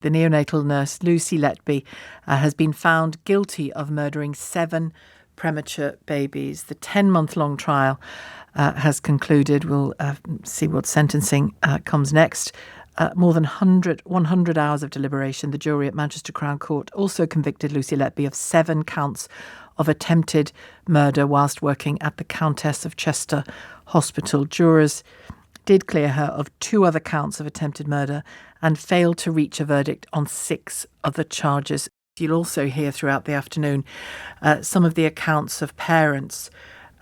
The neonatal nurse, Lucy Letby, has been found guilty of murdering 7 premature babies. The 10-month-long trial has concluded. We'll see what sentencing comes next. More than 100 hours of deliberation. The jury at Manchester Crown Court also convicted Lucy Letby of 7 counts of attempted murder whilst working at the Countess of Chester Hospital. Jurors did clear her of 2 other counts of attempted murder and failed to reach a verdict on 6 other charges. You'll also hear throughout the afternoon some of the accounts of parents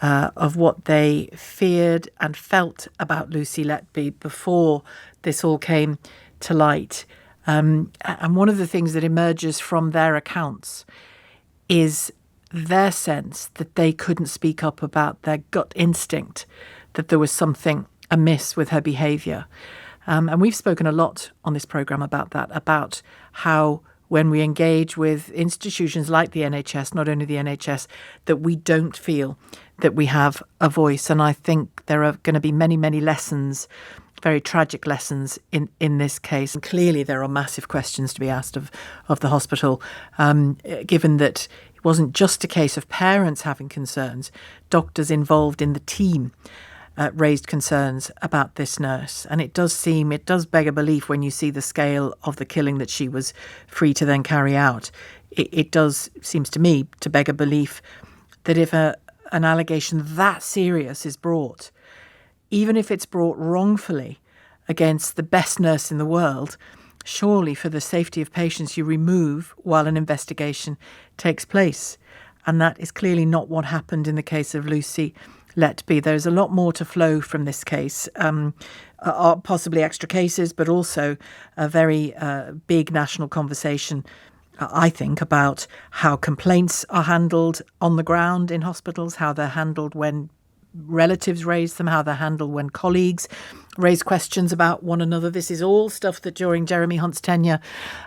of what they feared and felt about Lucy Letby before this all came to light. And one of the things that emerges from their accounts is their sense that they couldn't speak up about their gut instinct, that there was something amiss with her behaviour. And we've spoken a lot on this programme about that, about how when we engage with institutions like the NHS, not only the NHS, that we don't feel that we have a voice. And I think there are going to be many, many lessons, very tragic lessons in this case. And clearly there are massive questions to be asked of the hospital, given that it wasn't just a case of parents having concerns. Doctors involved in the team raised concerns about this nurse. And it does beg a belief when you see the scale of the killing that she was free to then carry out. It does, seems to me, to beg a belief that if an allegation that serious is brought, even if it's brought wrongfully against the best nurse in the world, surely for the safety of patients you remove while an investigation takes place. And that is clearly not what happened in the case of Lucy Letby. There's a lot more to flow from this case, possibly extra cases, but also a very big national conversation, I think, about how complaints are handled on the ground in hospitals, how they're handled when relatives raise them, how they're handled when colleagues raise questions about one another. This is all stuff that during Jeremy Hunt's tenure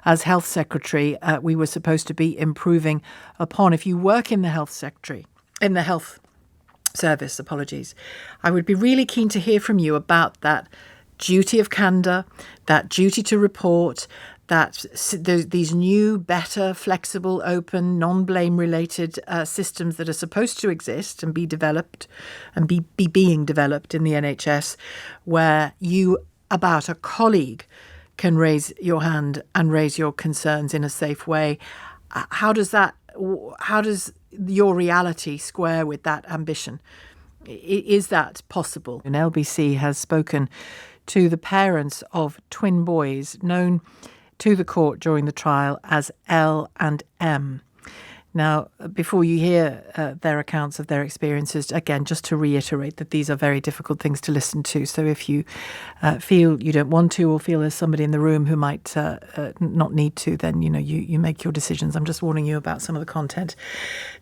as Health Secretary, we were supposed to be improving upon. If you work in the Health Secretary, in the Health Service, I would be really keen to hear from you about that duty of candour, that duty to report, that these new, better, flexible, open, non-blame related systems that are supposed to exist and be developed and be being developed in the NHS, where you, about a colleague, can raise your hand and raise your concerns in a safe way. How does your reality square with that ambition? Is that possible? And LBC has spoken to the parents of twin boys known to the court during the trial as L and M. Now, before you hear their accounts of their experiences, again, just to reiterate that these are very difficult things to listen to. So if you feel you don't want to, or feel there's somebody in the room who might not need to, then, you make your decisions. I'm just warning you about some of the content.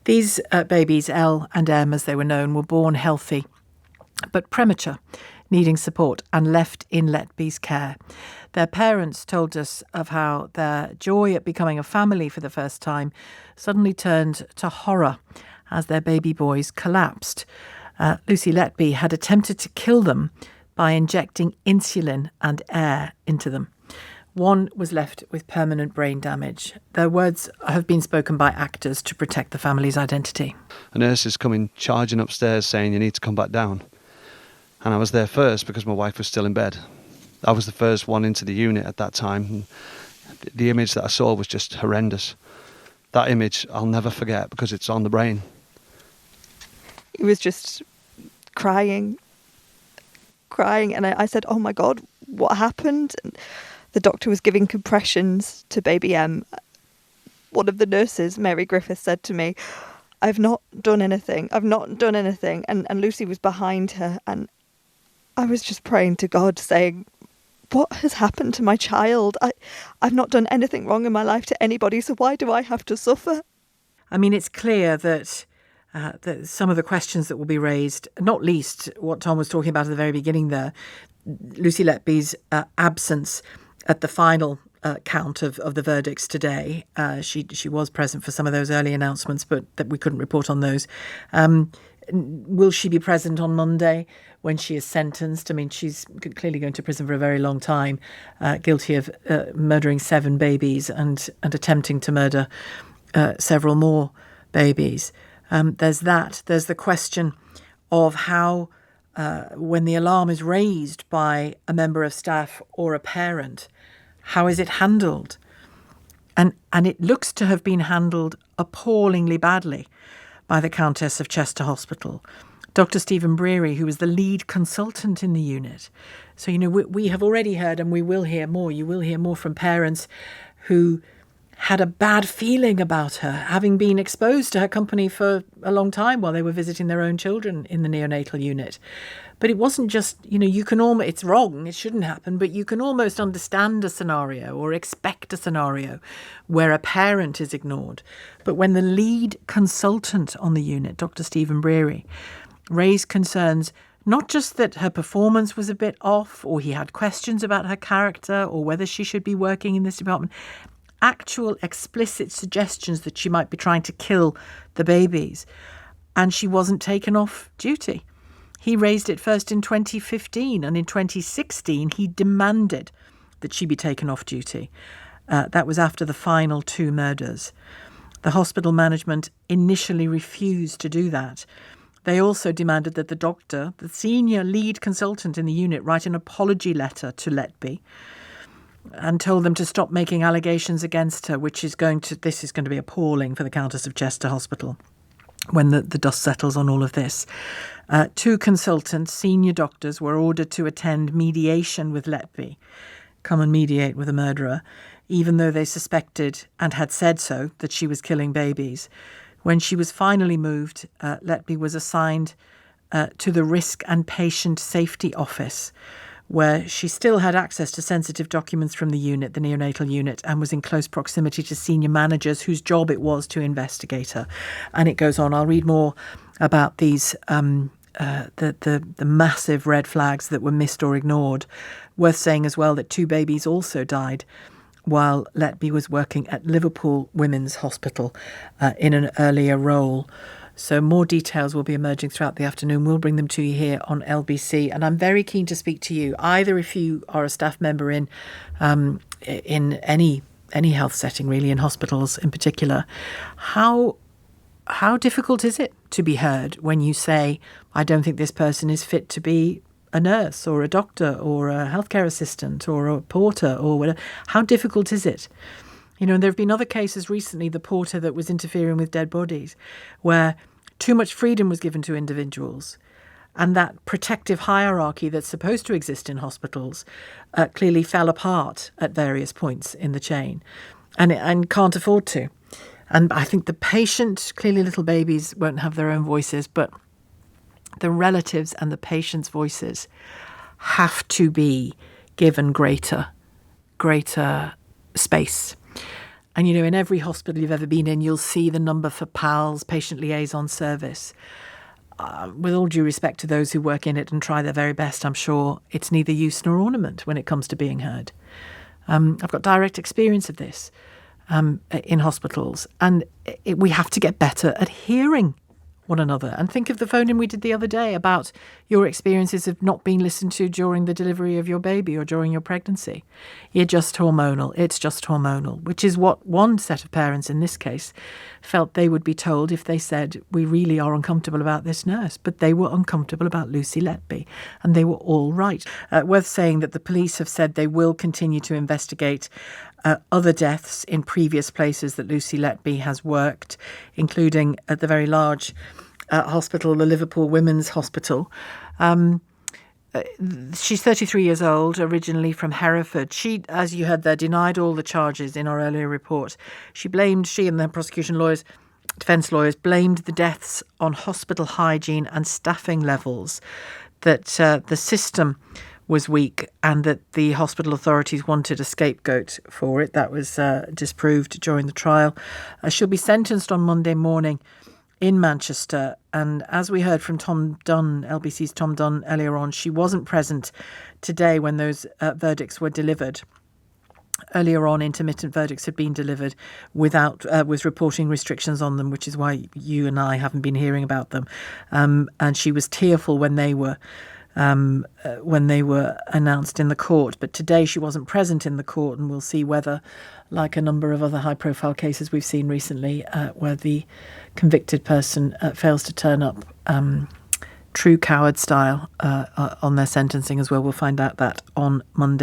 These babies, L and M, as they were known, were born healthy, but premature, needing support, and left in Letby's care. Their parents told us of how their joy at becoming a family for the first time suddenly turned to horror as their baby boys collapsed. Lucy Letby had attempted to kill them by injecting insulin and air into them. One was left with permanent brain damage. Their words have been spoken by actors to protect the family's identity. A nurse is coming charging upstairs saying, "You need to come back down." And I was there first because my wife was still in bed. I was the first one into the unit at that time. And the image that I saw was just horrendous. That image I'll never forget because it's on the brain. He was just crying. And I said, "Oh my God, what happened?" And the doctor was giving compressions to baby M. One of the nurses, Mary Griffiths, said to me, I've not done anything. And Lucy was behind her. And I was just praying to God, saying, what has happened to my child? I've not done anything wrong in my life to anybody, so why do I have to suffer? I mean, it's clear that some of the questions that will be raised, not least what Tom was talking about at the very beginning there, Lucy Letby's absence at the final count of the verdicts today. She was present for some of those early announcements, but that we couldn't report on those. Will she be present on Monday when she is sentenced? I mean, she's clearly going to prison for a very long time, guilty of murdering 7 babies and attempting to murder several more babies. There's that. There's the question of how, when the alarm is raised by a member of staff or a parent, how is it handled? And it looks to have been handled appallingly badly by the Countess of Chester Hospital. Dr. Stephen Breary, who was the lead consultant in the unit. So, we have already heard, and we will hear more. You will hear more from parents who had a bad feeling about her, having been exposed to her company for a long time while they were visiting their own children in the neonatal unit. But it wasn't just, you can almost, it's wrong, it shouldn't happen, but you can almost understand a scenario or expect a scenario where a parent is ignored. But when the lead consultant on the unit, Dr. Stephen Breary, raised concerns, not just that her performance was a bit off, or he had questions about her character, or whether she should be working in this department, actual explicit suggestions that she might be trying to kill the babies, and she wasn't taken off duty. He raised it first in 2015, and in 2016 he demanded that she be taken off duty. That was after the final 2 murders. The hospital management initially refused to do that. They also demanded that the doctor, the senior lead consultant in the unit, write an apology letter to Letby, and told them to stop making allegations against her, this is going to be appalling for the Countess of Chester Hospital when the dust settles on all of this. 2 consultants, senior doctors, were ordered to attend mediation with Letby, come and mediate with a murderer, even though they suspected and had said so that she was killing babies. When she was finally moved, Letby was assigned to the Risk and Patient Safety Office, where she still had access to sensitive documents from the unit, the neonatal unit, and was in close proximity to senior managers whose job it was to investigate her. And it goes on. I'll read more about these, the massive red flags that were missed or ignored. Worth saying as well that 2 babies also died while Letby was working at Liverpool Women's Hospital in an earlier role. So more details will be emerging throughout the afternoon. We'll bring them to you here on LBC. And I'm very keen to speak to you, either if you are a staff member in any health setting, really, in hospitals in particular. How difficult is it to be heard when you say, I don't think this person is fit to be a nurse or a doctor or a healthcare assistant or a porter or whatever? How difficult is it? And there have been other cases recently, the porter that was interfering with dead bodies, where too much freedom was given to individuals, and that protective hierarchy that's supposed to exist in hospitals clearly fell apart at various points in the chain, and can't afford to. And I think the patient, clearly little babies won't have their own voices, but the relatives and the patients' voices have to be given greater space. And, in every hospital you've ever been in, you'll see the number for PALS, Patient Liaison Service. With all due respect to those who work in it and try their very best, I'm sure it's neither use nor ornament when it comes to being heard. I've got direct experience of this in hospitals, and we have to get better at hearing one another. And think of the phone-in we did the other day about your experiences of not being listened to during the delivery of your baby or during your pregnancy. It's just hormonal, which is what one set of parents in this case felt they would be told if they said, we really are uncomfortable about this nurse. But they were uncomfortable about Lucy Letby, and they were all right. Worth saying that the police have said they will continue to investigate other deaths in previous places that Lucy Letby has worked, including at the very large hospital, the Liverpool Women's Hospital. She's 33 years old, originally from Hereford. She, as you heard there, denied all the charges in our earlier report. She and the prosecution lawyers, defence lawyers, blamed the deaths on hospital hygiene and staffing levels, that the system was weak and that the hospital authorities wanted a scapegoat for it. That was disproved during the trial. She'll be sentenced on Monday morning in Manchester. And as we heard from Tom Dunn, LBC's Tom Dunn earlier on, she wasn't present today when those verdicts were delivered. Earlier on, intermittent verdicts had been delivered with reporting restrictions on them, which is why you and I haven't been hearing about them. And she was tearful when they were announced in the court. But today she wasn't present in the court, and we'll see whether, like a number of other high-profile cases we've seen recently, where the convicted person fails to turn up true coward style on their sentencing as well. We'll find out that on Monday.